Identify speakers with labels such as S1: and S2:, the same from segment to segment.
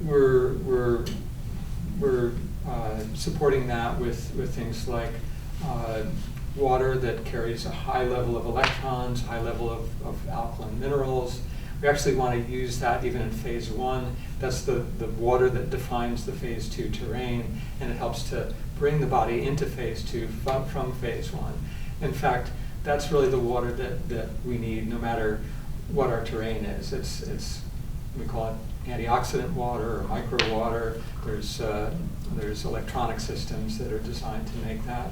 S1: we're supporting that with things like water that carries a high level of electrons, high level of alkaline minerals. We actually want to use that even in phase 1. That's the water that defines the phase 2 terrain, and it helps to bring the body into phase 2 from phase 1. In fact, that's really the water that we need no matter what our terrain is. It's we call it antioxidant water or micro water. There's electronic systems that are designed to make that.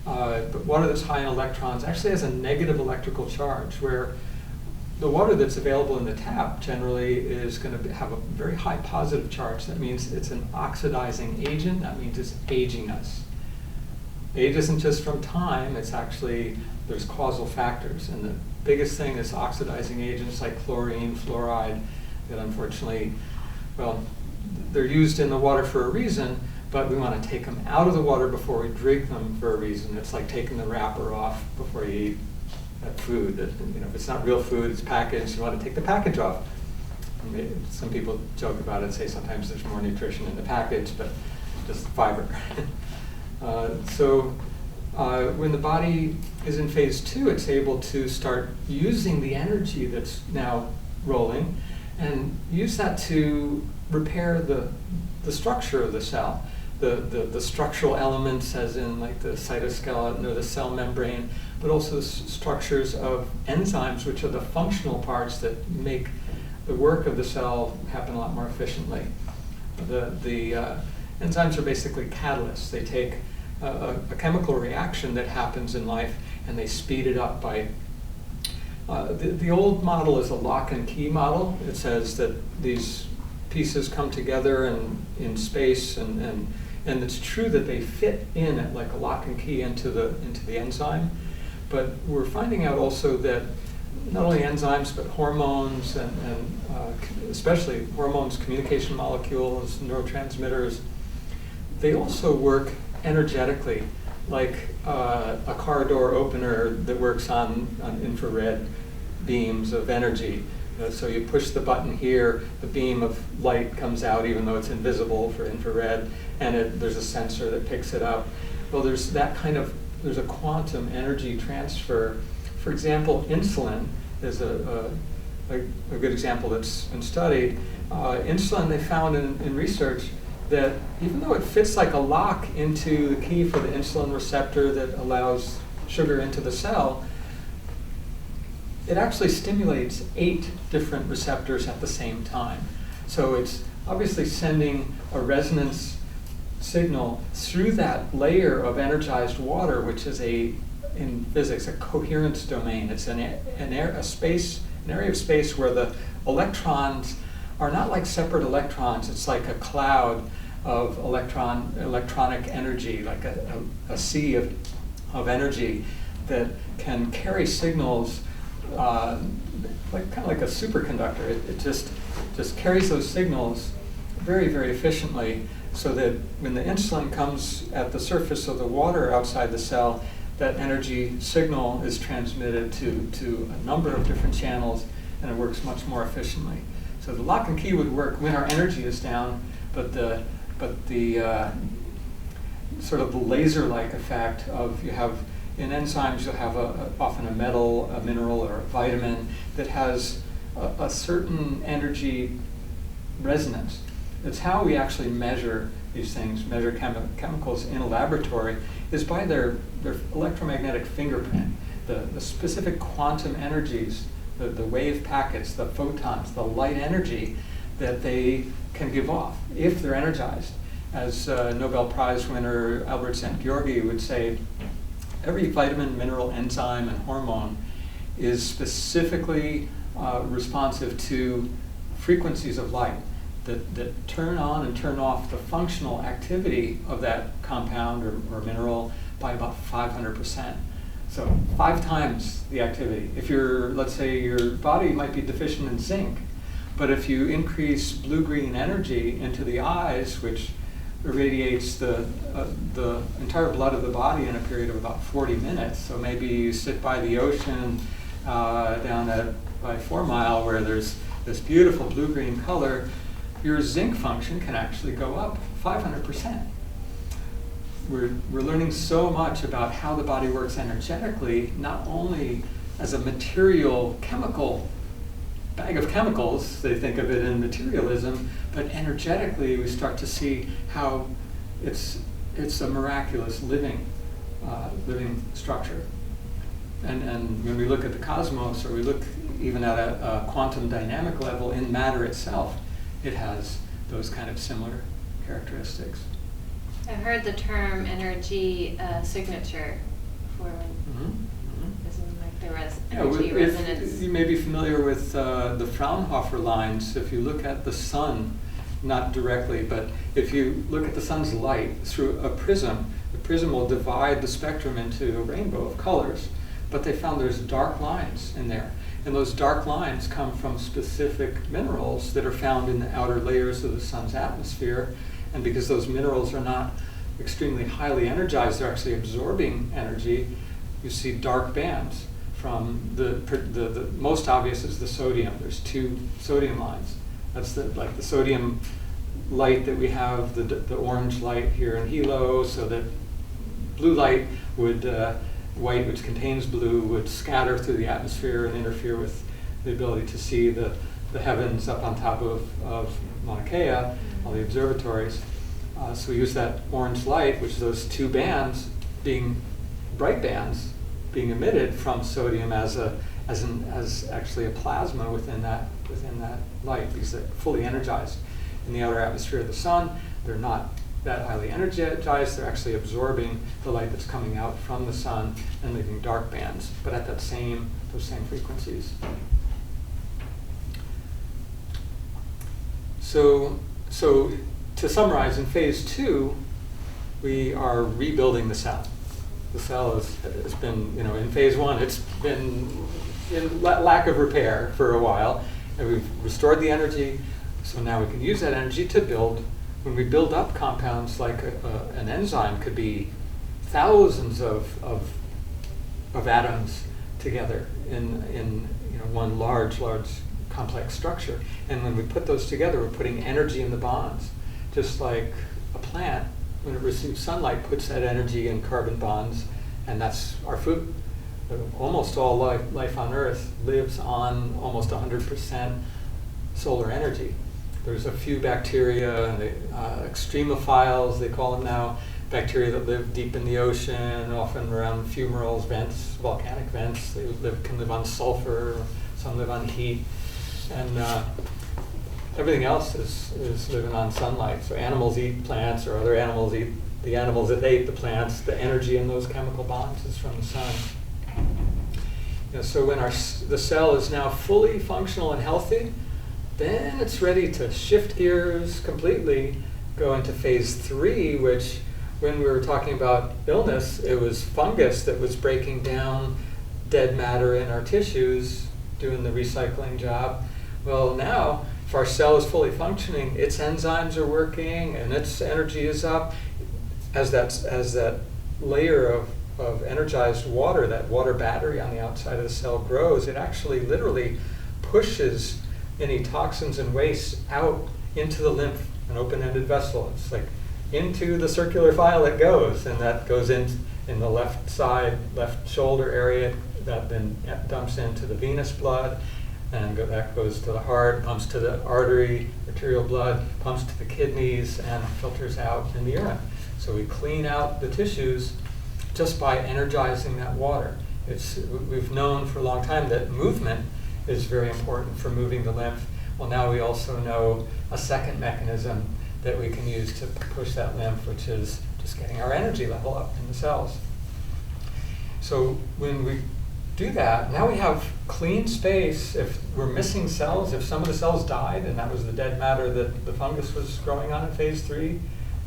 S1: But water that's high in electrons actually has a negative electrical charge, where the water that's available in the tap generally is going to have a very high positive charge. That means it's an oxidizing agent. That means it's aging us. Age isn't just from time, it's actually, there's causal factors. And the biggest thing is oxidizing agents like chlorine, fluoride, that unfortunately, well, they're used in the water for a reason, but we want to take them out of the water before we drink them for a reason. It's like taking the wrapper off before you eat that food. If it's not real food, it's packaged, you want to take the package off. Some people joke about it, say sometimes there's more nutrition in the package, but just fiber. When the body is in phase 2, it's able to start using the energy that's now rolling and use that to repair the structure of the cell. The structural elements, as in like the cytoskeleton or the cell membrane, but also the structures of enzymes, which are the functional parts that make the work of the cell happen a lot more efficiently. The enzymes are basically catalysts. They take a chemical reaction that happens in life and they speed it up by the old model is a lock and key model. It says that these pieces come together in space, and it's true that they fit in at like a lock and key into the enzyme. But we're finding out also that not only enzymes, but hormones and especially hormones, communication molecules, neurotransmitters, they also work energetically, like a car door opener that works on infrared beams of energy. So you push the button here, the beam of light comes out even though it's invisible for infrared, and there's a sensor that picks it up. Well, there's a quantum energy transfer. For example, insulin is a good example that's been studied. Insulin, they found in research that even though it fits like a lock into the key for the insulin receptor that allows sugar into the cell, it actually stimulates 8 different receptors at the same time. So it's obviously sending a resonance signal through that layer of energized water, which is in physics, a coherence domain. It's an area of space where the electrons are not like separate electrons. It's like a cloud of electronic energy, like a sea of energy that can carry signals, kind of like a superconductor. It just carries those signals very, very efficiently, so that when the insulin comes at the surface of the water outside the cell, that energy signal is transmitted to a number of different channels, and it works much more efficiently. So the lock and key would work when our energy is down, but the sort of the laser-like effect of in enzymes you'll have often a metal, a mineral, or a vitamin that has a certain energy resonance. It's how we actually measure these things, measure chemicals in a laboratory, is by their electromagnetic fingerprint, the specific quantum energies, the wave packets, the photons, the light energy that they can give off if they're energized. As Nobel Prize winner Albert Szent-Györgyi would say, every vitamin, mineral, enzyme, and hormone is specifically responsive to frequencies of light that turn on and turn off the functional activity of that compound or mineral by about 500%. So 5 times the activity. If let's say your body might be deficient in zinc, but if you increase blue-green energy into the eyes, which irradiates the entire blood of the body in a period of about 40 minutes. So maybe you sit by the ocean down by 4 Mile where there's this beautiful blue-green color. your zinc function can actually go up 500%. We're learning so much about how the body works energetically, not only as a material chemical bag of chemicals, they think of it in materialism, but energetically we start to see how it's a miraculous living structure. And when we look at the cosmos, or we look even at a quantum dynamic level in matter itself, it has those kind of similar characteristics.
S2: I've heard the term energy signature before, when isn't like there was energy resonance.
S1: You may be familiar with the Fraunhofer lines. If you look at the sun, not directly, but if you look at the sun's light through a prism, the prism will divide the spectrum into a rainbow of colors. But they found there's dark lines in there. And those dark lines come from specific minerals that are found in the outer layers of the sun's atmosphere. And because those minerals are not extremely highly energized, they're actually absorbing energy, you see dark bands. From the most obvious is the sodium. There's 2 sodium lines. That's like the sodium light that we have, the orange light here in helo, so that blue light would, white, which contains blue, would scatter through the atmosphere and interfere with the ability to see the heavens up on top of Mauna Kea, all the observatories. So we use that orange light, which is those 2 bands being bright bands being emitted from sodium as actually a plasma within that light, because they're fully energized. In the outer atmosphere of the sun, they're not that highly energized. They're actually absorbing the light that's coming out from the sun and leaving dark bands, but at those same frequencies. So to summarize, in phase 2, we are rebuilding the cell. The cell has been, in phase 1, it's been in lack of repair for a while, and we've restored the energy, so now we can use that energy to build. When we build up compounds like an enzyme, could be thousands of atoms together in one large complex structure. And when we put those together, we're putting energy in the bonds, just like a plant, when it receives sunlight, puts that energy in carbon bonds, and that's our food. Almost all life on Earth lives on almost 100% solar energy. There's a few bacteria, extremophiles, they call them now, bacteria that live deep in the ocean, often around fumaroles, vents, volcanic vents. They can live on sulfur, some live on heat, and everything else is living on sunlight. So animals eat plants, or other animals eat the animals that ate the plants. The energy in those chemical bonds is from the sun. So when the cell is now fully functional and healthy, then it's ready to shift gears completely, go into phase 3, which, when we were talking about illness, it was fungus that was breaking down dead matter in our tissues, doing the recycling job. Well, now, if our cell is fully functioning, its enzymes are working and its energy is up. As that layer of energized water, that water battery on the outside of the cell grows, it actually literally pushes any toxins and wastes out into the lymph, an open-ended vessel. It's like into the circular file it goes, and that goes in the left side, left shoulder area, that then dumps into the venous blood, and that goes to the heart, pumps to the arterial blood, pumps to the kidneys, and filters out in the urine. So we clean out the tissues just by energizing that water. We've known for a long time that movement is very important for moving the lymph. Well, now we also know a second mechanism that we can use to push that lymph, which is just getting our energy level up in the cells. So when we do that, now we have clean space. If we're missing cells, if some of the cells died, and that was the dead matter that the fungus was growing on in phase 3,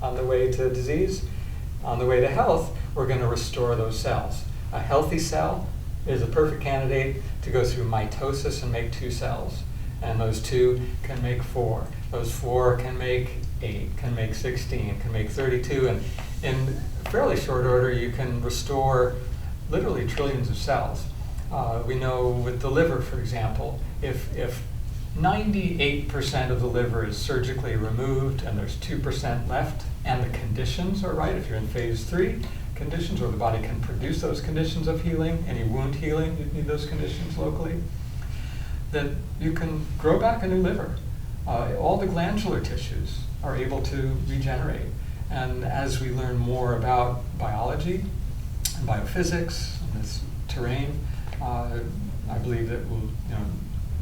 S1: on the way to disease, on the way to health, we're going to restore those cells. A healthy cell is a perfect candidate to go through mitosis and make 2 cells. And those 2 can make 4. Those 4 can make 8, can make 16, can make 32. And in fairly short order, you can restore literally trillions of cells. We know with the liver, for example, if 98% of the liver is surgically removed and there's 2% left, and the conditions are right. If you're in phase 3, conditions where the body can produce those conditions of healing, any wound healing, you need those conditions locally, that you can grow back a new liver. All the glandular tissues are able to regenerate. And as we learn more about biology and biophysics and this terrain, I believe that we'll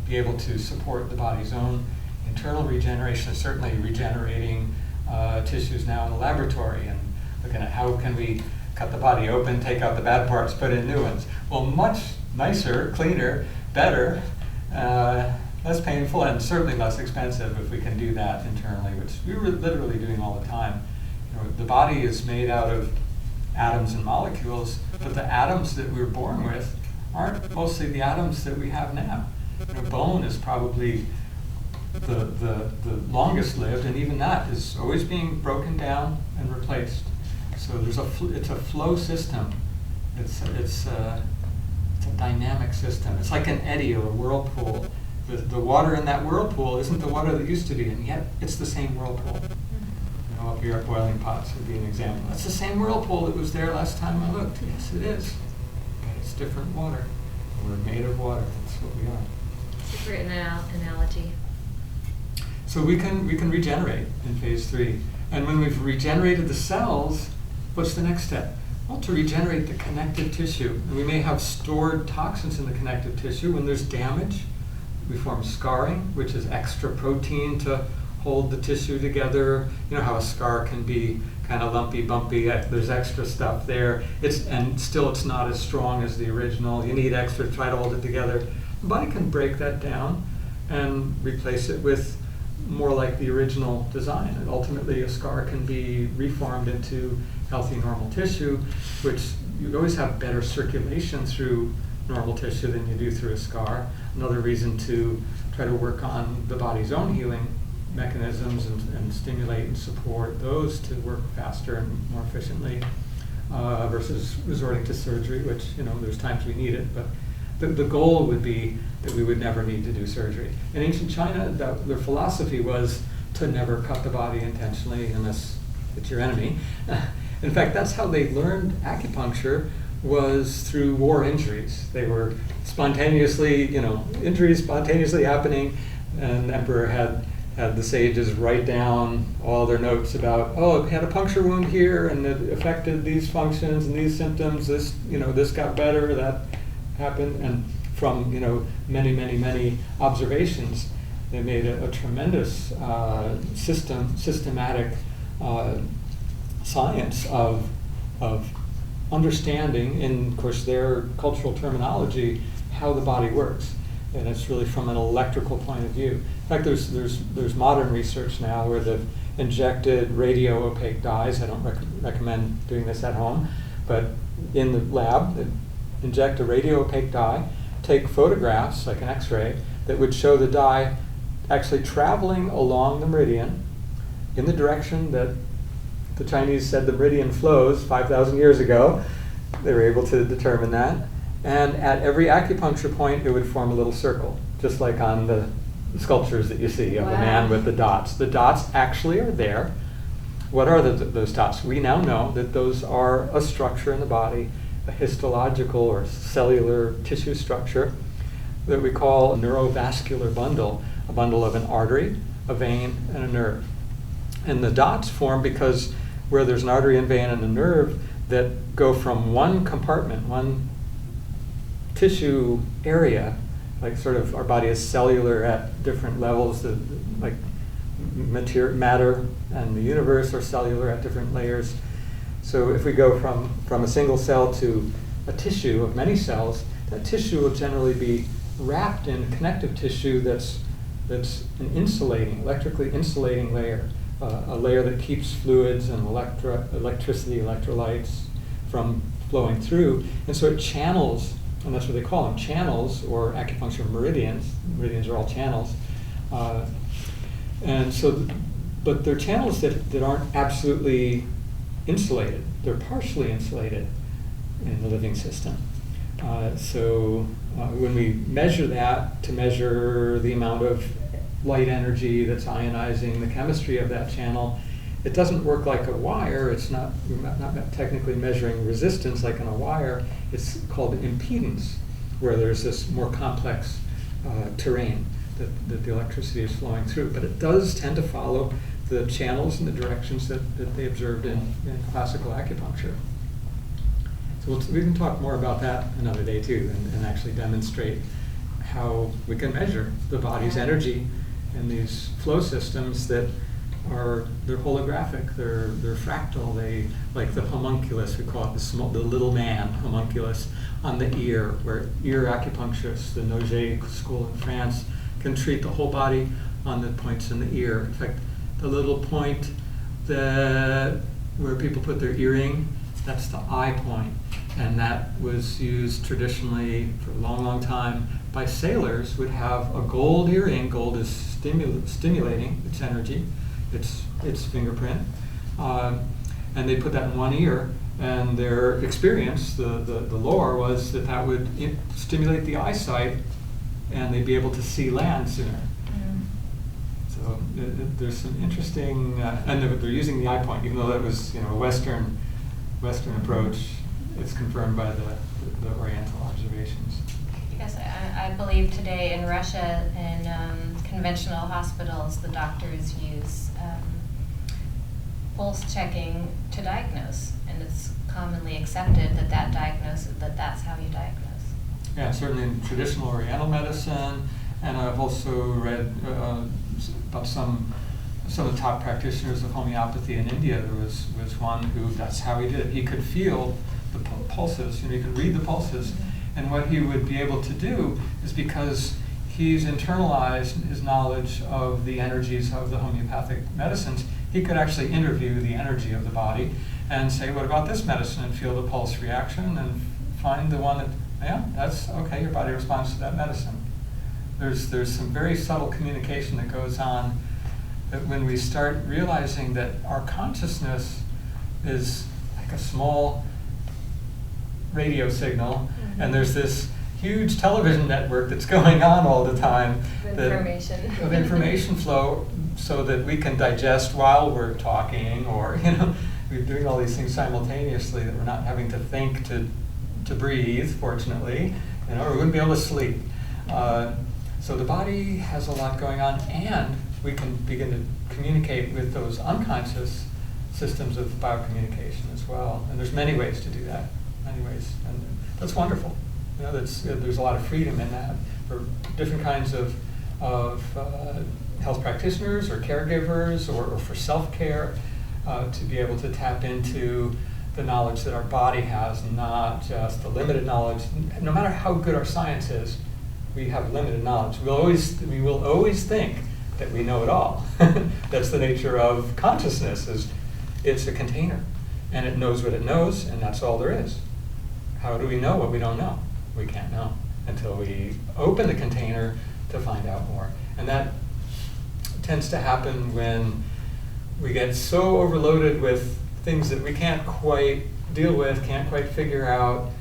S1: be able to support the body's own internal regeneration, certainly regenerating tissues now in the laboratory and looking at how can we cut the body open, take out the bad parts, put in new ones. Well, much nicer, cleaner, better, less painful, and certainly less expensive if we can do that internally, which we were literally doing all the time. The body is made out of atoms and molecules, but the atoms that we were born with aren't mostly the atoms that we have now. Bone is probably the longest lived, and even that is always being broken down and replaced. So it's a flow system. It's a dynamic system. It's like an eddy or a whirlpool. The water in that whirlpool isn't the water that used to be, and yet it's the same whirlpool. Up here at boiling pots would be an example. That's the same whirlpool that was there last time I looked. Yes, it is. But it's different water. We're made of water. That's what we are.
S3: It's a great analogy.
S1: So we can regenerate in phase 3. And when we've regenerated the cells, what's the next step? Well, to regenerate the connective tissue. And we may have stored toxins in the connective tissue. When there's damage, we form scarring, which is extra protein to hold the tissue together. You know how a scar can be kind of lumpy, bumpy. There's extra stuff there. And still it's not as strong as the original. You need extra to try to hold it together. The body can break that down and replace it with more like the original design. And ultimately a scar can be reformed into healthy normal tissue, which you always have better circulation through normal tissue than you do through a scar. Another reason to try to work on the body's own healing mechanisms and stimulate and support those to work faster and more efficiently versus resorting to surgery, which, there's times we need it, but the goal would be that we would never need to do surgery. In ancient China, their philosophy was to never cut the body intentionally unless it's your enemy. In fact, that's how they learned acupuncture, was through war injuries. They were spontaneously, injuries spontaneously happening, and the emperor had the sages write down all their notes about, it had a puncture wound here and it affected these functions and these symptoms, this got better, that happened, and from many observations, they made a tremendous systematic science of understanding, in of course their cultural terminology, how the body works. And it's really from an electrical point of view. In fact, there's modern research now where they've injected radio-opaque dyes. I don't recommend doing this at home, but in the lab, they inject a radio-opaque dye, take photographs, like an X-ray, that would show the dye actually traveling along the meridian in the direction that the Chinese said the meridian flows 5,000 years ago. They were able to determine that. And at every acupuncture point, it would form a little circle, just like on the sculptures that you see of the man with the dots. The dots actually are there. What are those dots? We now know that those are a structure in the body, a histological or cellular tissue structure that we call a neurovascular bundle, a bundle of an artery, a vein, and a nerve. And the dots form because where there's an artery and vein and a nerve that go from one compartment, one tissue area, like sort of our body is cellular at different levels, like matter and the universe are cellular at different layers. So if we go from a single cell to a tissue of many cells, that tissue will generally be wrapped in connective tissue that's an electrically insulating layer, a layer that keeps fluids and electricity, electrolytes from flowing through. And so it channels, and that's what they call them, channels, or acupuncture meridians. Meridians are all channels. And so, but they're channels that aren't absolutely insulated. They're partially insulated in the living system. So when we measure that to measure the amount of light energy that's ionizing the chemistry of that channel. It doesn't work like a wire. We're not technically measuring resistance like on a wire. It's called impedance, where there's this more complex terrain that the electricity is flowing through. But it does tend to follow the channels and the directions that they observed in classical acupuncture. So we can talk more about that another day too, and actually demonstrate how we can measure the body's energy in these flow systems that they're holographic, they're fractal, they like the homunculus, we call it the little man homunculus on the ear, where ear acupuncturists, the Noget school in France, can treat the whole body on the points in the ear. In fact, the little point where people put their earring, that's the eye point. And that was used traditionally for a long, long time by sailors. Would have a gold earring. Gold is stimulating, its energy, its fingerprint. And they put that in one ear. And their experience, the lore was that would stimulate the eyesight and they'd be able to see land sooner. So there's some interesting, and they're using the eye point, even though that was a Western approach. It's confirmed by the Oriental observations.
S4: Yes, I believe today in Russia, in conventional hospitals, the doctors use pulse checking to diagnose, and it's commonly accepted that's how you diagnose.
S1: Yeah, certainly in traditional Oriental medicine, and I've also read about some of the top practitioners of homeopathy in India. There was one who, that's how he did it. He could feel the pulses, he could read the pulses, and what he would be able to do is, because he's internalized his knowledge of the energies of the homeopathic medicines, he could actually interview the energy of the body and say, what about this medicine, and feel the pulse reaction and find the one that, yeah, that's okay, your body responds to that medicine. There's some very subtle communication that goes on, that when we start realizing that our consciousness is like a small radio signal, and there's this huge television network that's going on all the time of information flow, so that we can digest while we're talking, or we're doing all these things simultaneously, that we're not having to think to breathe, fortunately, or we wouldn't be able to sleep. So the body has a lot going on, and we can begin to communicate with those unconscious systems of biocommunication as well. And there's many ways to do that, many ways, and that's wonderful. There's a lot of freedom in that for different kinds of health practitioners or caregivers, or for self-care, to be able to tap into the knowledge that our body has, not just the limited knowledge. No matter how good our science is, we have limited knowledge. We will always think that we know it all. That's the nature of consciousness, is it's a container, and it knows what it knows, and that's all there is. How do we know what we don't know? We can't know until we open the container to find out more. And that tends to happen when we get so overloaded with things that we can't quite deal with, can't quite figure out,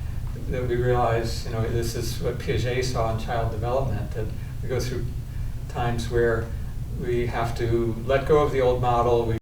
S1: that we realize, this is what Piaget saw in child development, that we go through times where we have to let go of the old model.